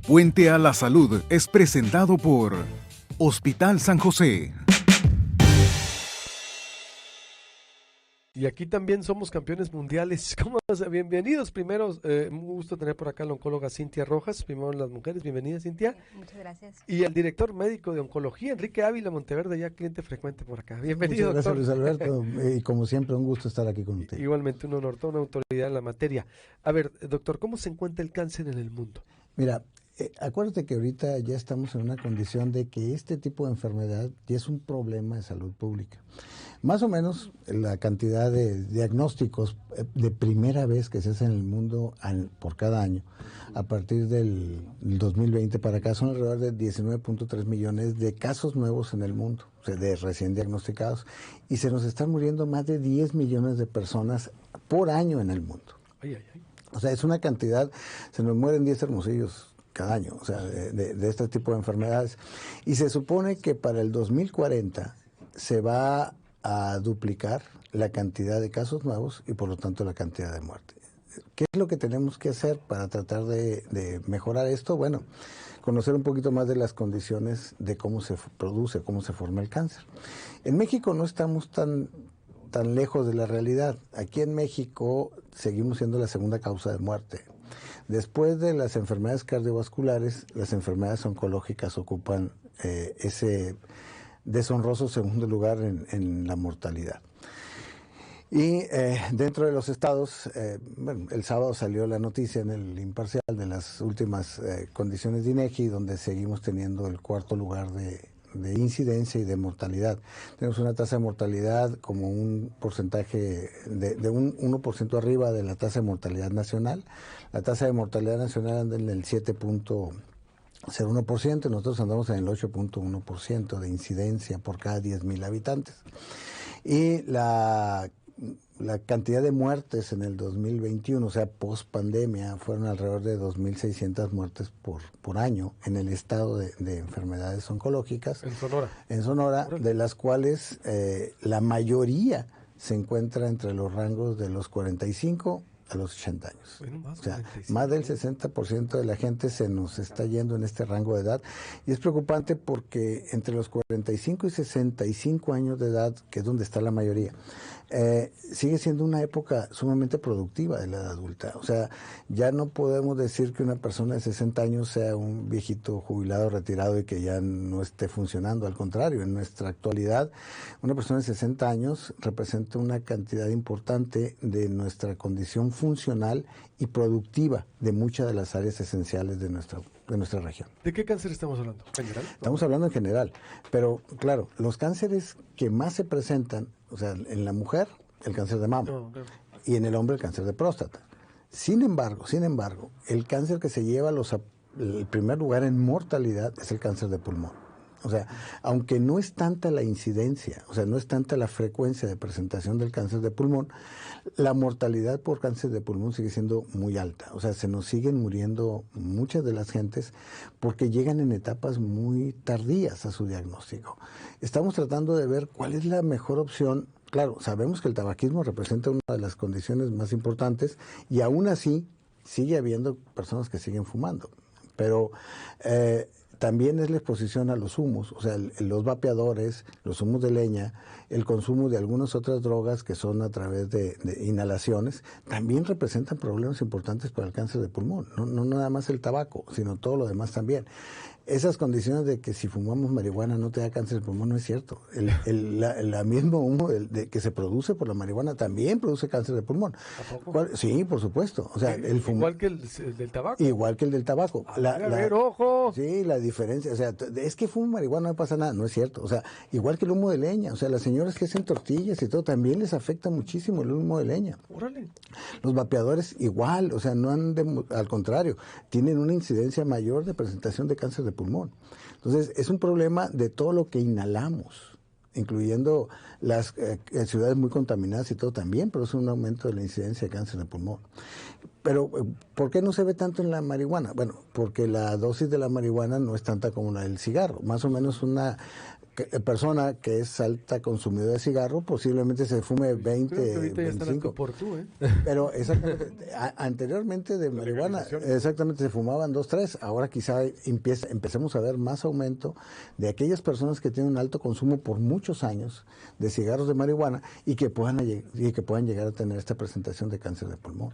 Puente a la Salud es presentado por Hospital San José. Y aquí también somos campeones mundiales. ¿Cómo estás? Bienvenidos. Primero, un gusto tener por acá a la oncóloga Cintia Rojas, primero las mujeres. Bienvenida, Cintia. Muchas gracias. Y el director médico de oncología, Enrique Ávila Monteverde, ya cliente frecuente por acá. Bienvenido, muchas gracias, doctor. Luis Alberto. Y como siempre, un gusto estar aquí con usted. Igualmente, un honor, toda una autoridad en la materia. A ver, doctor, ¿cómo se encuentra el cáncer en el mundo? Mira, acuérdate que ahorita ya estamos en una condición de que este tipo de enfermedad ya es un problema de salud pública. Más o menos la cantidad de diagnósticos de primera vez que se hacen en el mundo por cada año, a partir del 2020 para acá, son alrededor de 19.3 millones de casos nuevos en el mundo, o sea, de recién diagnosticados, y se nos están muriendo más de 10 millones de personas por año en el mundo. Ay, ay, ay. O sea, es una cantidad, se nos mueren 10 hermosillos cada año, o sea, de este tipo de enfermedades. Y se supone que para el 2040 se va a duplicar la cantidad de casos nuevos y por lo tanto la cantidad de muertes. ¿Qué es lo que tenemos que hacer para tratar de mejorar esto? Bueno, conocer un poquito más de las condiciones de cómo se produce, cómo se forma el cáncer. En México no estamos tan lejos de la realidad. Aquí en México seguimos siendo la segunda causa de muerte. Después de las enfermedades cardiovasculares, las enfermedades oncológicas ocupan ese deshonroso segundo lugar en la mortalidad. Y dentro de los estados, bueno, el sábado salió la noticia en el Imparcial de las últimas condiciones de INEGI, donde seguimos teniendo el cuarto lugar de incidencia y de mortalidad. Tenemos una tasa de mortalidad como un porcentaje de un 1% arriba de la tasa de mortalidad nacional. La tasa de mortalidad nacional anda en el 7.01%, nosotros andamos en el 8.1% de incidencia por cada 10,000 habitantes. Y la cantidad de muertes en el 2021, o sea, post pandemia, fueron alrededor de 2.600 muertes por año en el estado de enfermedades oncológicas. En Sonora. En Sonora, de las cuales la mayoría se encuentra entre los rangos de los 45 a los 80 años. Bueno, O sea, más del 60% de la gente se nos está yendo en este rango de edad. Y es preocupante porque entre los 45 y 65 años de edad, que es donde está la mayoría, sigue siendo una época sumamente productiva de la edad adulta. O sea, ya no podemos decir que una persona de 60 años sea un viejito jubilado, retirado y que ya no esté funcionando. Al contrario, en nuestra actualidad, una persona de 60 años representa una cantidad importante de nuestra condición funcional y productiva de muchas de las áreas esenciales de nuestra región. ¿De qué cáncer estamos hablando? ¿General? Estamos hablando en general, pero claro, los cánceres que más se presentan, o sea, en la mujer, el cáncer de mama, Claro. y en el hombre el cáncer de próstata. Sin embargo, el cáncer que se lleva el primer lugar en mortalidad es el cáncer de pulmón. O sea, aunque no es tanta la incidencia, o sea, no es tanta la frecuencia de presentación del cáncer de pulmón, la mortalidad por cáncer de pulmón sigue siendo muy alta. O sea, se nos siguen muriendo muchas de las gentes porque llegan en etapas muy tardías a su diagnóstico. Estamos tratando de ver cuál es la mejor opción. Claro, sabemos que el tabaquismo representa una de las condiciones más importantes y aún así sigue habiendo personas que siguen fumando. Pero también es la exposición a los humos, o sea, los vapeadores, los humos de leña, el consumo de algunas otras drogas que son a través de inhalaciones, también representan problemas importantes para el cáncer de pulmón. No nada más el tabaco, sino todo lo demás también. Esas condiciones de que si fumamos marihuana no te da cáncer de pulmón no es cierto. La mismo humo que se produce por la marihuana también produce cáncer de pulmón. ¿A poco? Sí, por supuesto. O sea, Igual que el del tabaco. Igual que el del tabaco. A ver, ojo. Sí, la diferencia, o sea, es que fumo marihuana no pasa nada, no es cierto. O sea, igual que el humo de leña, o sea, las señoras que hacen tortillas y todo, también les afecta muchísimo el humo de leña. Órale. Los vapeadores igual, o sea, al contrario, tienen una incidencia mayor de presentación de cáncer de pulmón. Entonces, es un problema de todo lo que inhalamos, incluyendo las ciudades muy contaminadas y todo también, produce un aumento de la incidencia de cáncer de pulmón. Pero, ¿por qué no se ve tanto en la marihuana? Bueno, porque la dosis de la marihuana no es tanta como la del cigarro. Más o menos una persona que es alta consumidora de cigarro posiblemente se fume 20, Creo que ahorita ya están a 25. tú por tú, ¿eh? Pero exactamente, anteriormente de marihuana, exactamente se fumaban 2, 3. Ahora quizá empecemos a ver más aumento de aquellas personas que tienen un alto consumo por muchos años de cigarros de marihuana y que puedan llegar a tener esta presentación de cáncer de pulmón.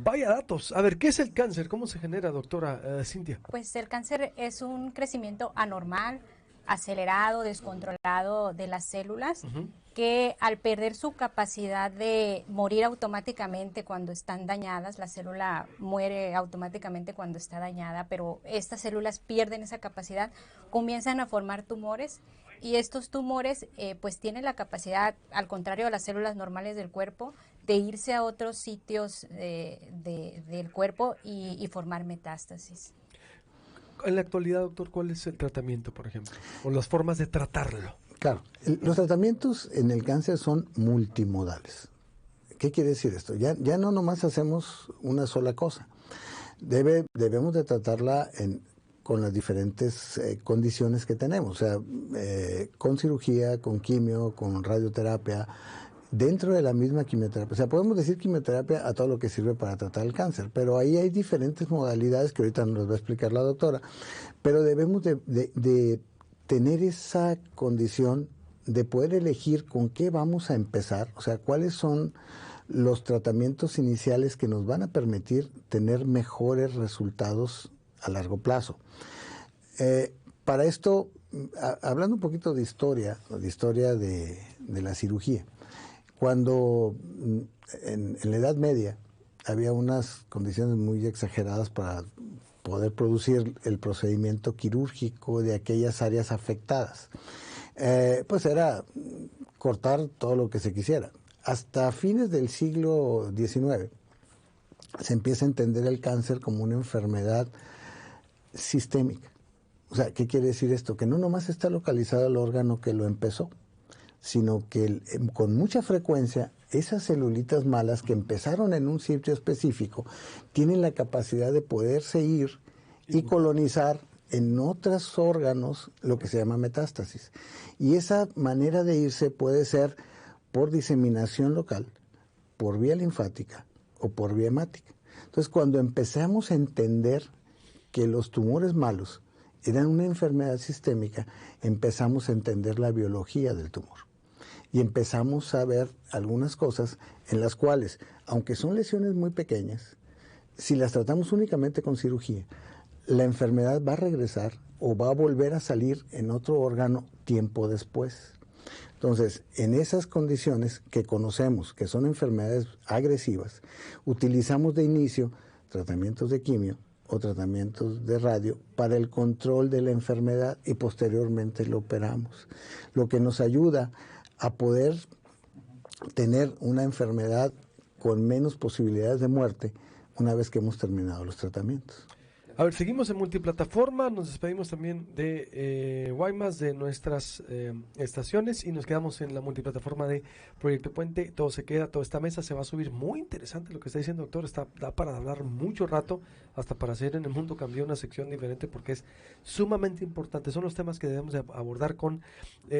Vaya datos. A ver, ¿qué es el cáncer? ¿Cómo se genera, doctora Cintia? Pues el cáncer es un crecimiento anormal, acelerado, descontrolado de las células, que al perder su capacidad de morir automáticamente cuando están dañadas, la célula muere automáticamente cuando está dañada, pero estas células pierden esa capacidad, comienzan a formar tumores, y estos tumores pues tienen la capacidad, al contrario de las células normales del cuerpo, de irse a otros sitios del cuerpo y formar metástasis. En la actualidad, doctor, ¿cuál es el tratamiento, por ejemplo? O las formas de tratarlo. Claro, los tratamientos en el cáncer son multimodales. ¿Qué quiere decir esto? Ya no nomás hacemos una sola cosa. Debemos de tratarla con las diferentes condiciones que tenemos, o sea, con cirugía, con quimio, con radioterapia, dentro de la misma quimioterapia. O sea, podemos decir quimioterapia a todo lo que sirve para tratar el cáncer, pero ahí hay diferentes modalidades que ahorita nos va a explicar la doctora, pero debemos de tener esa condición de poder elegir con qué vamos a empezar, o sea, cuáles son los tratamientos iniciales que nos van a permitir tener mejores resultados a largo plazo. Para esto, hablando un poquito de historia de la cirugía, cuando en la Edad Media había unas condiciones muy exageradas para poder producir el procedimiento quirúrgico de aquellas áreas afectadas, pues era cortar todo lo que se quisiera. Hasta fines del siglo XIX se empieza a entender el cáncer como una enfermedad sistémica. O sea, ¿qué quiere decir esto? Que no nomás está localizado el órgano que lo empezó, sino que con mucha frecuencia esas celulitas malas que empezaron en un sitio específico tienen la capacidad de poderse ir y colonizar en otros órganos, lo que se llama metástasis. Y esa manera de irse puede ser por diseminación local, por vía linfática o por vía hemática. Entonces, cuando empezamos a entender que los tumores malos eran una enfermedad sistémica, empezamos a entender la biología del tumor. Y empezamos a ver algunas cosas en las cuales, aunque son lesiones muy pequeñas, si las tratamos únicamente con cirugía, la enfermedad va a regresar o va a volver a salir en otro órgano tiempo después. Entonces, en esas condiciones que conocemos que son enfermedades agresivas, utilizamos de inicio tratamientos de quimio o tratamientos de radio para el control de la enfermedad y posteriormente lo operamos. Lo que nos ayuda a poder tener una enfermedad con menos posibilidades de muerte una vez que hemos terminado los tratamientos. A ver, seguimos en multiplataforma, nos despedimos también de Guaymas, de nuestras estaciones, y nos quedamos en la multiplataforma de Proyecto Puente. Todo se queda, toda esta mesa se va a subir. Muy interesante lo que está diciendo, doctor, da para hablar mucho rato, hasta para hacer En el Mundo Cambió una sección diferente, porque es sumamente importante. Son los temas que debemos de abordar con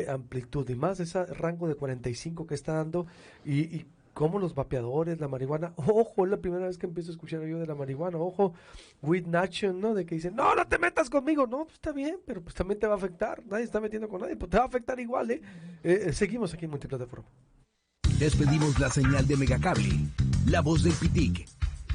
amplitud, y más ese rango de 45 que está dando, y como los vapeadores, la marihuana. Ojo, es la primera vez que empiezo a escuchar yo de la marihuana. Ojo, with nation, ¿no? De que dicen, no te metas conmigo. No, pues está bien, pero pues también te va a afectar. Nadie está metiendo con nadie, pues te va a afectar igual, ¿eh? Seguimos aquí en multiplataforma. Despedimos la señal de Megacable, La Voz del Pitic,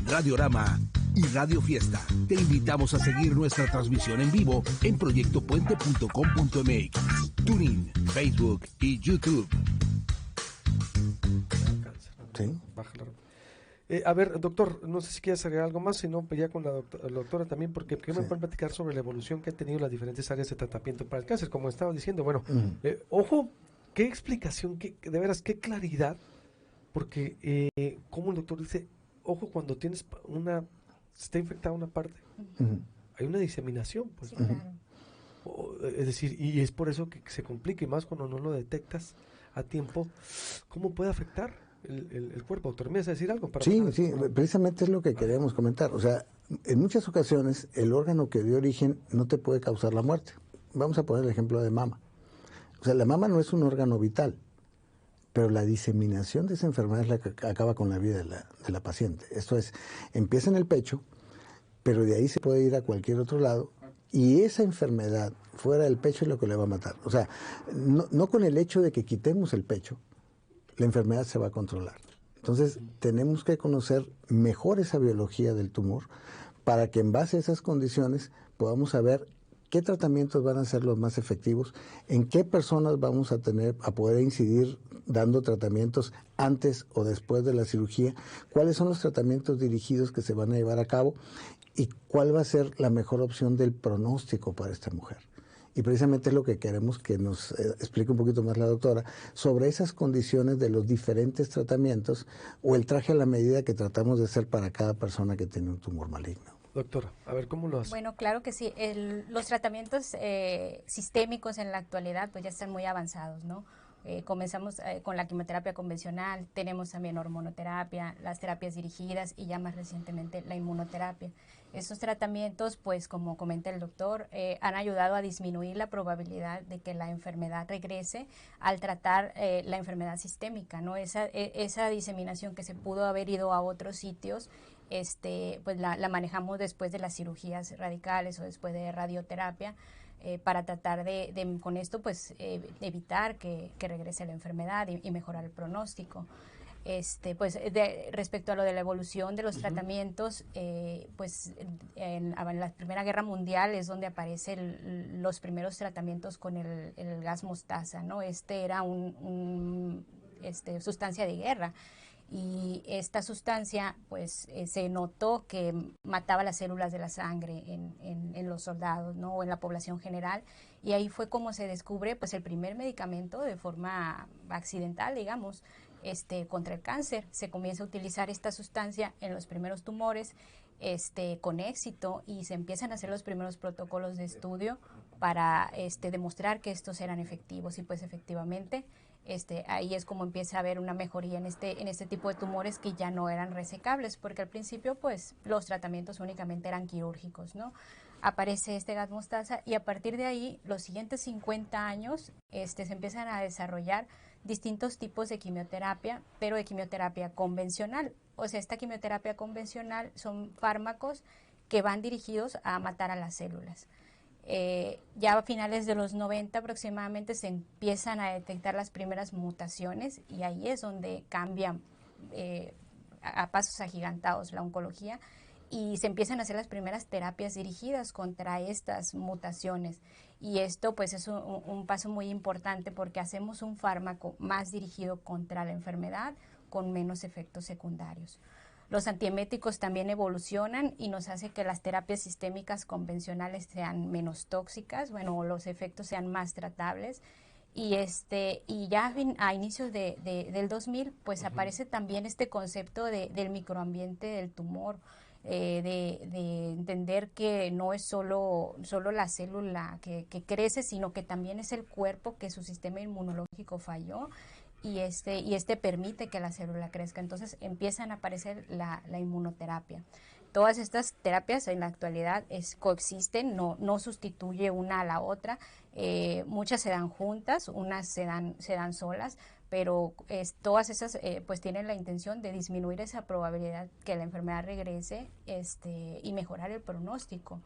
Radiorama y Radio Fiesta. Te invitamos a seguir nuestra transmisión en vivo en proyectopuente.com.mx, TuneIn, Facebook y YouTube. Sí. A ver, doctor, no sé si quieres agregar algo más, si no, pues ya con la doctora también, porque me pueden platicar sobre la evolución que han tenido las diferentes áreas de tratamiento para el cáncer, como estaba diciendo. Bueno, ojo, qué explicación, de veras, qué claridad, porque como el doctor dice, ojo, cuando tienes está infectada una parte, hay una diseminación, pues. Sí, claro. Es decir, y es por eso que se complica, y más cuando no lo detectas a tiempo, ¿cómo puede afectar? el cuerpo. ¿Doctor, me vas a decir algo? Sí, precisamente es lo que queríamos comentar. O sea, en muchas ocasiones el órgano que dio origen no te puede causar la muerte. Vamos a poner el ejemplo de mama. O sea, la mama no es un órgano vital, pero la diseminación de esa enfermedad es la que acaba con la vida de la paciente. Esto es, empieza en el pecho, pero de ahí se puede ir a cualquier otro lado, y esa enfermedad fuera del pecho es lo que le va a matar. O sea, no con el hecho de que quitemos el pecho, la enfermedad se va a controlar. Entonces, tenemos que conocer mejor esa biología del tumor para que en base a esas condiciones podamos saber qué tratamientos van a ser los más efectivos, en qué personas vamos a poder incidir dando tratamientos antes o después de la cirugía, cuáles son los tratamientos dirigidos que se van a llevar a cabo y cuál va a ser la mejor opción del pronóstico para esta mujer. Y precisamente es lo que queremos que nos explique un poquito más la doctora sobre esas condiciones de los diferentes tratamientos o el traje a la medida que tratamos de hacer para cada persona que tiene un tumor maligno. Doctora, a ver, ¿cómo lo hace? Bueno, claro que sí. Los tratamientos sistémicos en la actualidad pues ya están muy avanzados, ¿no? Comenzamos con la quimioterapia convencional, tenemos también hormonoterapia, las terapias dirigidas y ya más recientemente la inmunoterapia. Estos tratamientos, pues como comenta el doctor, han ayudado a disminuir la probabilidad de que la enfermedad regrese al tratar la enfermedad sistémica, ¿no? Esa diseminación que se pudo haber ido a otros sitios, pues la manejamos después de las cirugías radicales o después de radioterapia, para tratar de con esto pues evitar que regrese la enfermedad y mejorar el pronóstico. Pues respecto a lo de la evolución de los tratamientos, pues en la Primera Guerra Mundial es donde aparecen los primeros tratamientos con el gas mostaza, ¿no? Era sustancia de guerra. Y esta sustancia pues se notó que mataba las células de la sangre en los soldados, ¿no? O en la población general, y ahí fue como se descubre pues el primer medicamento de forma accidental, digamos, contra el cáncer. Se comienza a utilizar esta sustancia en los primeros tumores con éxito, y se empiezan a hacer los primeros protocolos de estudio para demostrar que estos eran efectivos, y pues efectivamente ahí es como empieza a haber una mejoría en este tipo de tumores que ya no eran resecables, porque al principio pues los tratamientos únicamente eran quirúrgicos, ¿no? Aparece este gas mostaza, y a partir de ahí los siguientes 50 años se empiezan a desarrollar distintos tipos de quimioterapia, pero de quimioterapia convencional. O sea, esta quimioterapia convencional son fármacos que van dirigidos a matar a las células. Ya a finales de los 90 aproximadamente se empiezan a detectar las primeras mutaciones, y ahí es donde cambia a pasos agigantados la oncología, y se empiezan a hacer las primeras terapias dirigidas contra estas mutaciones. Y esto pues es un paso muy importante, porque hacemos un fármaco más dirigido contra la enfermedad con menos efectos secundarios. Los antieméticos también evolucionan y nos hace que las terapias sistémicas convencionales sean menos tóxicas, bueno, los efectos sean más tratables. Y ya a inicios del 2000 pues aparece también este concepto del microambiente del tumor, de entender que no es solo la célula que crece, sino que también es el cuerpo, que su sistema inmunológico falló, y permite que la célula crezca. Entonces empiezan a aparecer la inmunoterapia. Todas estas terapias en la actualidad coexisten, no sustituye una a la otra. Muchas se dan juntas, unas se dan solas, pero todas esas pues tienen la intención de disminuir esa probabilidad que la enfermedad regrese y mejorar el pronóstico.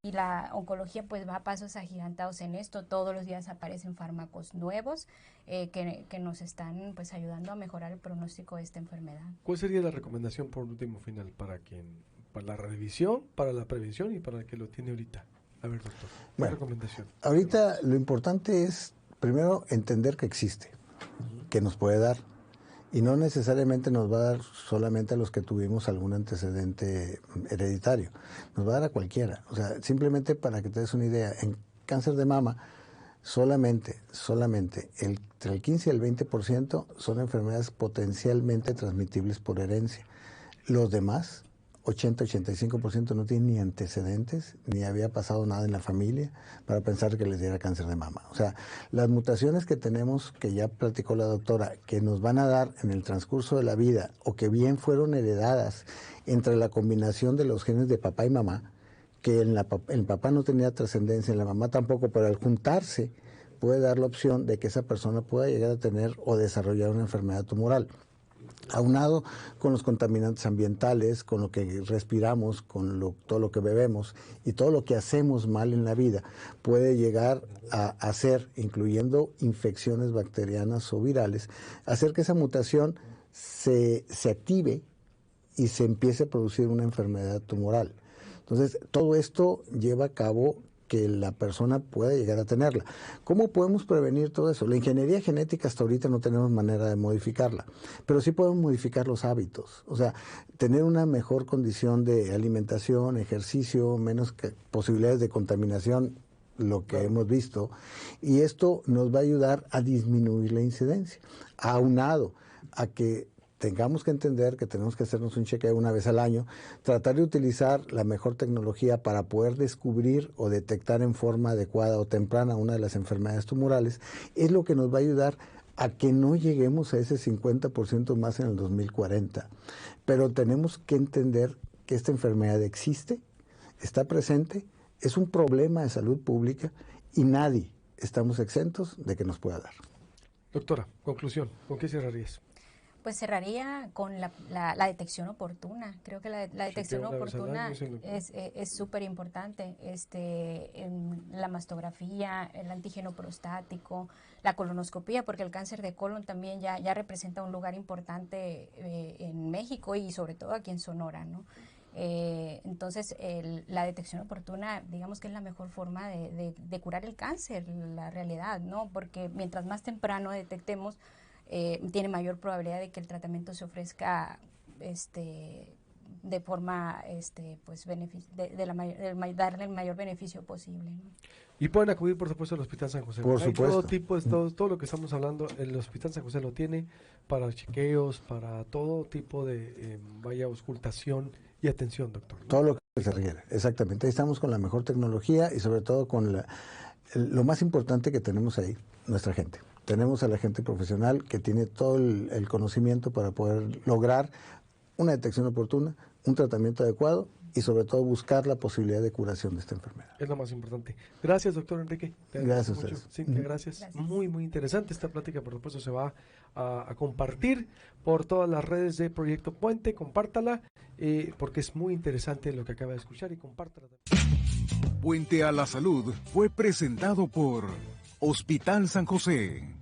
Y la oncología pues va a pasos agigantados en esto. Todos los días aparecen fármacos nuevos que nos están pues ayudando a mejorar el pronóstico de esta enfermedad. ¿Cuál sería la recomendación por último final para la revisión, para la prevención y para el que lo tiene ahorita? A ver, doctor, ¿qué recomendación? Ahorita lo importante es primero entender que existe, que nos puede dar, y no necesariamente nos va a dar solamente a los que tuvimos algún antecedente hereditario, nos va a dar a cualquiera. O sea, simplemente para que te des una idea, en cáncer de mama solamente entre el 15 y el 20% son enfermedades potencialmente transmitibles por herencia. Los demás, 80-85% no tienen ni antecedentes, ni había pasado nada en la familia para pensar que les diera cáncer de mama. O sea, las mutaciones que tenemos, que ya platicó la doctora, que nos van a dar en el transcurso de la vida, o que bien fueron heredadas entre la combinación de los genes de papá y mamá, que el papá no tenía trascendencia, en la mamá tampoco, pero al juntarse puede dar la opción de que esa persona pueda llegar a tener o desarrollar una enfermedad tumoral. Aunado con los contaminantes ambientales, con lo que respiramos, con todo lo que bebemos y todo lo que hacemos mal en la vida, puede llegar a hacer, incluyendo infecciones bacterianas o virales, hacer que esa mutación se active y se empiece a producir una enfermedad tumoral. Entonces, todo esto lleva a cabo que la persona pueda llegar a tenerla. ¿Cómo podemos prevenir todo eso? La ingeniería genética hasta ahorita no tenemos manera de modificarla, pero sí podemos modificar los hábitos. O sea, tener una mejor condición de alimentación, ejercicio, menos posibilidades de contaminación, lo que hemos visto, y esto nos va a ayudar a disminuir la incidencia, aunado a que tengamos que entender que tenemos que hacernos un chequeo una vez al año, tratar de utilizar la mejor tecnología para poder descubrir o detectar en forma adecuada o temprana una de las enfermedades tumorales, es lo que nos va a ayudar a que no lleguemos a ese 50% más en el 2040. Pero tenemos que entender que esta enfermedad existe, está presente, es un problema de salud pública y nadie estamos exentos de que nos pueda dar. Doctora, conclusión, ¿con qué cerrarías? Pues cerraría con la detección oportuna. Creo que la detección oportuna es súper importante. En la mastografía, el antígeno prostático, la colonoscopía, porque el cáncer de colon también ya representa un lugar importante en México y sobre todo aquí en Sonora, ¿no? Entonces, la detección oportuna, digamos que es la mejor forma de curar el cáncer, la realidad, ¿no? Porque mientras más temprano detectemos, tiene mayor probabilidad de que el tratamiento se ofrezca de forma pues darle el mayor beneficio posible, ¿no? Y pueden acudir, por supuesto, al Hospital San José. Por supuesto. Todo lo que estamos hablando, el Hospital San José lo tiene para chequeos, para todo tipo de auscultación y atención, doctor, ¿no? Todo lo que se requiere, exactamente. Ahí estamos con la mejor tecnología y sobre todo con lo más importante que tenemos ahí, nuestra gente. Tenemos a la gente profesional que tiene todo el conocimiento para poder lograr una detección oportuna, un tratamiento adecuado y sobre todo buscar la posibilidad de curación de esta enfermedad. Es lo más importante. Gracias, doctor Enrique. Gracias a ustedes. Cintia, gracias. Muy, muy interesante. Esta plática, por supuesto, se va a compartir por todas las redes de Proyecto Puente. Compártala, porque es muy interesante lo que acaba de escuchar, y compártala. Puente a la Salud fue presentado por Hospital San José.